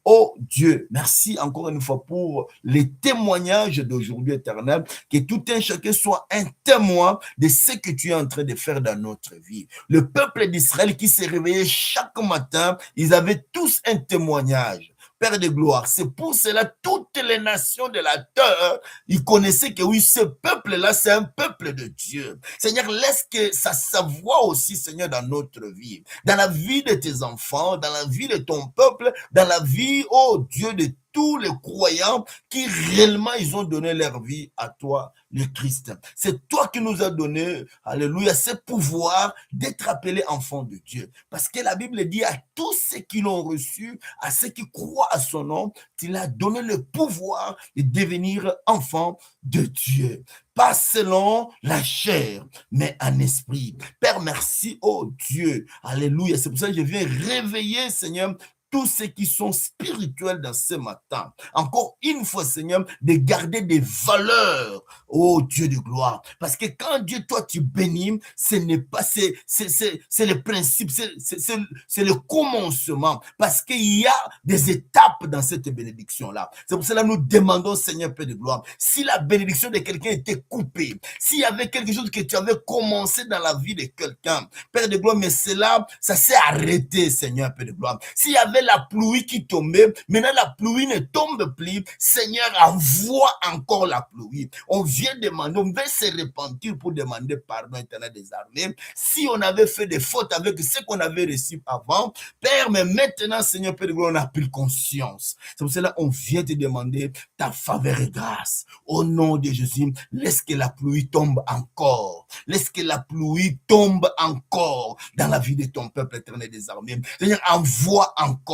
Oh Dieu, merci encore une fois pour les témoignages d'aujourd'hui, Éternel. Que tout un chacun soit un témoin de ce que tu es en train de faire dans notre vie. Le peuple d'Israël qui s'est réveillé chaque matin, ils avaient tous un témoignage. Père de gloire, c'est pour cela toutes les nations de la terre, ils connaissaient que oui, ce peuple-là, c'est un peuple de Dieu. Seigneur, laisse que ça se voit aussi, Seigneur, dans notre vie, dans la vie de tes enfants, dans la vie de ton peuple, dans la vie, oh Dieu, de tous les croyants qui réellement, ils ont donné leur vie à toi, le Christ. C'est toi qui nous as donné, alléluia, ce pouvoir d'être appelés enfants de Dieu. Parce que la Bible dit à tous ceux qui l'ont reçu, à ceux qui croient à son nom, il a donné le pouvoir de devenir enfants de Dieu. Pas selon la chair, mais en esprit. Père, merci, oh Dieu. Alléluia. C'est pour ça que je viens réveiller, Seigneur, tous ceux qui sont spirituels dans ce matin. Encore une fois, Seigneur, de garder des valeurs, oh Dieu de gloire. Parce que quand Dieu, toi, tu bénis, ce n'est pas, c'est le principe, c'est le commencement. Parce qu'il y a des étapes dans cette bénédiction-là. C'est pour cela que nous demandons, Seigneur, Père de gloire, si la bénédiction de quelqu'un était coupée, s'il y avait quelque chose que tu avais commencé dans la vie de quelqu'un, Père de gloire, mais cela, ça s'est arrêté, Seigneur, Père de gloire. S'il y avait la pluie qui tombait, maintenant la pluie ne tombe plus, Seigneur, envoie encore la pluie. On vient demander, on va se repentir pour demander pardon, Éternel des armées, si on avait fait des fautes avec ce qu'on avait reçu avant, Père, mais maintenant, Seigneur, Père de gloire, on a pris conscience. C'est pour cela qu'on vient te demander ta faveur et grâce. Au nom de Jésus, laisse que la pluie tombe encore. Laisse que la pluie tombe encore dans la vie de ton peuple, Éternel des armées. Seigneur, envoie encore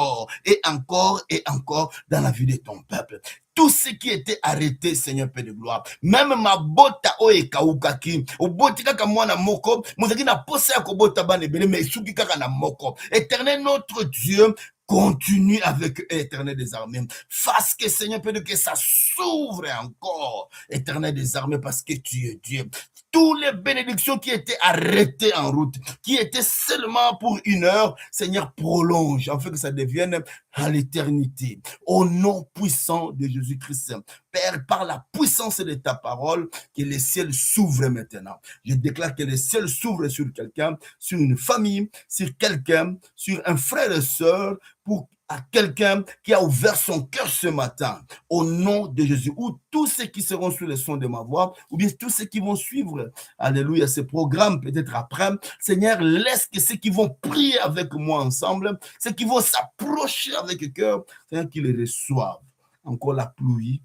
et encore et encore dans la vie de ton peuple. Tout ce qui était arrêté, Seigneur Père de gloire, même ma bota oe kaukaki, o boti kaka mwana moko, mozaki na posa ya kobota bana ebele, mais suki kaka na moko. Éternel notre Dieu, continue avec Éternel des armées. Fasse que, Seigneur, Père, que ça s'ouvre encore, Éternel des armées, parce que tu es Dieu. Toutes les bénédictions qui étaient arrêtées en route, qui étaient seulement pour une heure, Seigneur, prolonge, afin que ça devienne à l'éternité. Au nom puissant de Jésus-Christ. Père, par la puissance de ta parole, que les ciels s'ouvrent maintenant. Je déclare que les ciels s'ouvrent sur quelqu'un, sur une famille, sur quelqu'un, sur un frère et sœur, pour à quelqu'un qui a ouvert son cœur ce matin, au nom de Jésus, ou tous ceux qui seront sur le son de ma voix, ou bien tous ceux qui vont suivre, alléluia, ce programme peut-être après, Seigneur, laisse que ceux qui vont prier avec moi ensemble, ceux qui vont s'approcher avec le cœur, Seigneur, qu'ils les reçoivent. Encore la pluie,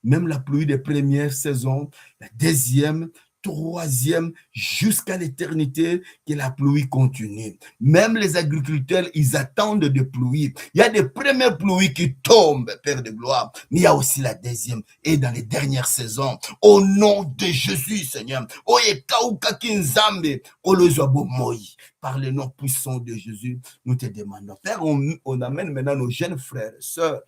même la pluie des premières saisons, la deuxième, troisième, jusqu'à l'éternité, que la pluie continue. Même les agriculteurs, ils attendent de pluie. Il y a des premières pluies qui tombent, Père de gloire, mais il y a aussi la deuxième et dans les dernières saisons. Au nom de Jésus, Seigneur. Par le nom puissant de Jésus, nous te demandons. Père, on amène maintenant nos jeunes frères et sœurs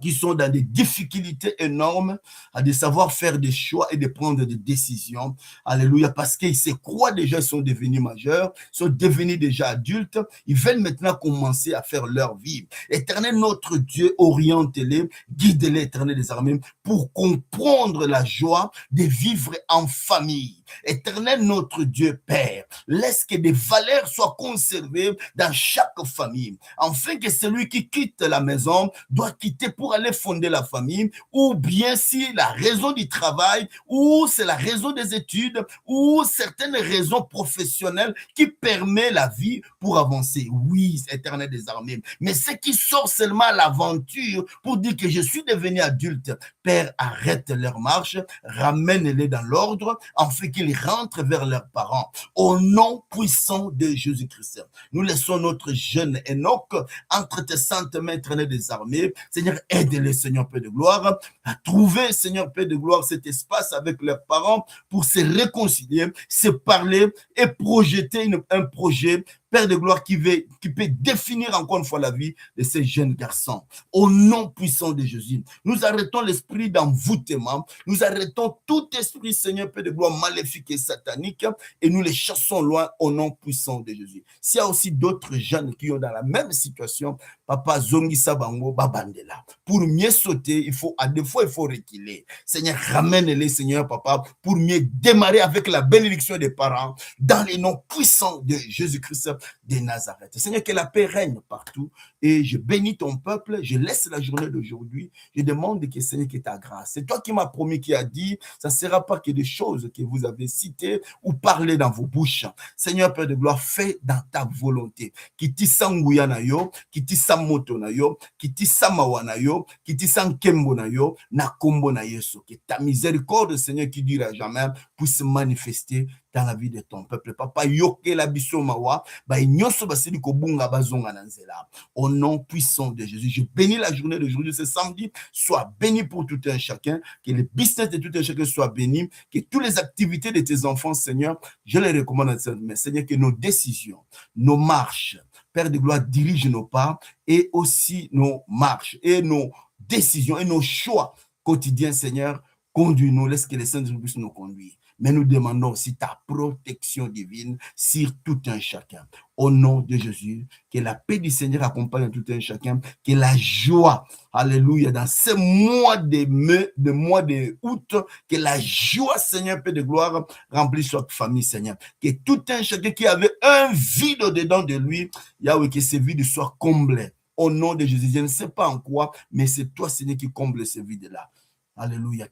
qui sont dans des difficultés énormes à de savoir faire des choix et de prendre des décisions. Alléluia, parce qu'ils se croient déjà, ils sont devenus majeurs, ils sont devenus déjà adultes, ils veulent maintenant commencer à faire leur vie. Éternel, notre Dieu, oriente-les, guide-les, Éternel des armées, pour comprendre la joie de vivre en famille. Éternel, notre Dieu, Père, laisse que des valeurs soient conservées dans chaque famille, afin que celui qui quitte la maison doit quitter pour aller fonder la famille, ou bien si la raison du travail, ou c'est la raison des études, ou certaines raisons professionnelles qui permettent la vie pour avancer. Oui, Éternel des armées. Mais ceux qui sortent seulement à l'aventure pour dire que je suis devenu adulte, Père, arrête leur marche, ramène-les dans l'ordre, afin qu'ils rentrent vers leurs parents. Au nom puissant de Jésus-Christ, nous laissons notre jeune Enoch entre tes saintes mains, Éternel des armées. Seigneur, aide-les, Seigneur, Père de gloire, à trouver, Seigneur, Père de gloire, cet espace avec leurs parents pour se réconcilier, se parler et projeter un projet, Père de gloire, qui peut définir encore une fois la vie de ces jeunes garçons. Au nom puissant de Jésus, nous arrêtons l'esprit d'envoûtement, nous arrêtons tout esprit, Seigneur, Père de gloire, maléfique et satanique, et nous les chassons loin au nom puissant de Jésus. S'il y a aussi d'autres jeunes qui sont dans la même situation, Papa Zongi Sabango Babandela, pour mieux sauter, à deux fois, il faut reculer. Seigneur, ramène-les, Seigneur, Papa, pour mieux démarrer avec la bénédiction des parents, dans les noms puissants de Jésus-Christ de Nazareth. Seigneur, que la paix règne partout, et je bénis ton peuple, je laisse la journée d'aujourd'hui, je demande que Seigneur, que ta grâce. C'est toi qui m'as promis, qui a dit, ça ne sera pas que des choses que vous avez citées ou parlées dans vos bouches. Seigneur, Père de gloire, fais dans ta volonté. Kiti sanguya na yo, kiti samoto na yo, kiti samawa na yo, kiti sankembo na yo, na kombo na yeso. Que ta miséricorde, Seigneur, qui dure jamais, puisse se manifester dans la vie de ton peuple. Papa, yoke la biso mawa, ba nyonso basili ko bunga bazonga na nzela. Au nom puissant de Jésus, je bénis la journée d'aujourd'hui, ce samedi, soit béni pour tout un chacun, que le business de tout un chacun soit béni, que toutes les activités de tes enfants, Seigneur, je les recommande à Seigneur, mais Seigneur, que nos décisions, nos marches, Père de gloire, dirige nos pas et aussi nos marches et nos décisions et nos choix quotidiens, Seigneur, conduis-nous, laisse que les saints puissent nous conduire. Mais nous demandons aussi ta protection divine sur tout un chacun. Au nom de Jésus, que la paix du Seigneur accompagne tout un chacun, que la joie, alléluia, dans ces mois de août, que la joie, Seigneur, paix de gloire, remplisse notre famille, Seigneur. Que tout un chacun qui avait un vide au-dedans de lui, Yahweh, que ce vide soit comblé. Au nom de Jésus, je ne sais pas en quoi, mais c'est toi, Seigneur, qui comble ce vide-là. Alléluia.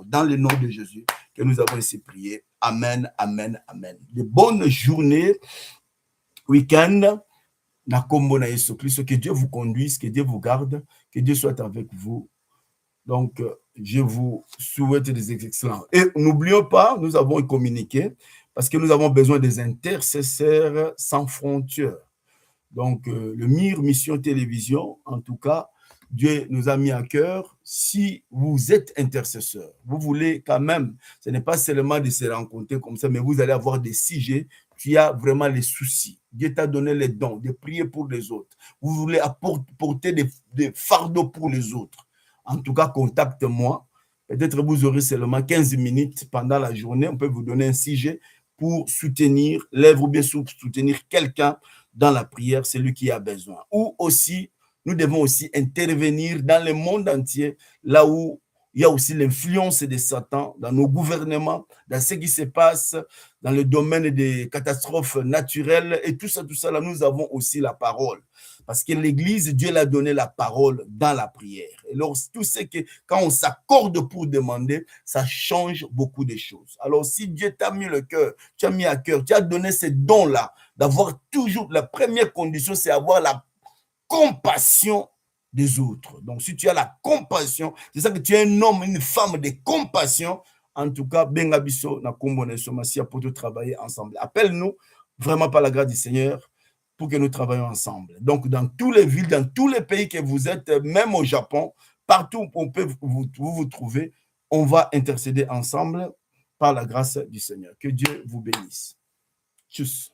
Dans le nom de Jésus, que nous avons ici prié. Amen, amen, amen. De bonnes journées, week-end. Que Dieu vous conduise, que Dieu vous garde, que Dieu soit avec vous. Donc, je vous souhaite des excellents. Et n'oublions pas, nous avons communiqué parce que nous avons besoin des intercesseurs sans frontières. Donc, le MIR Mission Télévision, en tout cas, Dieu nous a mis à cœur, si vous êtes intercesseur, vous voulez quand même, ce n'est pas seulement de se rencontrer comme ça, mais vous allez avoir des sujets qui a vraiment les soucis. Dieu t'a donné les dons de prier pour les autres. Vous voulez porter des fardeaux pour les autres. En tout cas, contacte-moi. Peut-être vous aurez seulement 15 minutes pendant la journée. On peut vous donner un sujet pour soutenir l'œuvre ou bien soutenir quelqu'un dans la prière, celui qui a besoin. Ou aussi, nous devons aussi intervenir dans le monde entier, là où il y a aussi l'influence de Satan dans nos gouvernements, dans ce qui se passe dans le domaine des catastrophes naturelles et tout ça, là, nous avons aussi la parole. Parce que l'Église, Dieu l'a donné la parole dans la prière. Et alors, tout ce que, quand on s'accorde pour demander, ça change beaucoup de choses. Alors, si Dieu t'a mis le cœur, tu as mis à cœur, tu as donné ces dons-là, d'avoir toujours, la première condition, c'est avoir la compassion des autres. Donc, si tu as la compassion, c'est ça que tu es un homme, une femme de compassion. En tout cas, Bengabiso, na kombo na somasia pour te travailler ensemble. Appelle-nous vraiment par la grâce du Seigneur pour que nous travaillions ensemble. Donc, dans toutes les villes, dans tous les pays que vous êtes, même au Japon, partout où on peut vous trouver, on va intercéder ensemble par la grâce du Seigneur. Que Dieu vous bénisse. Tchuss.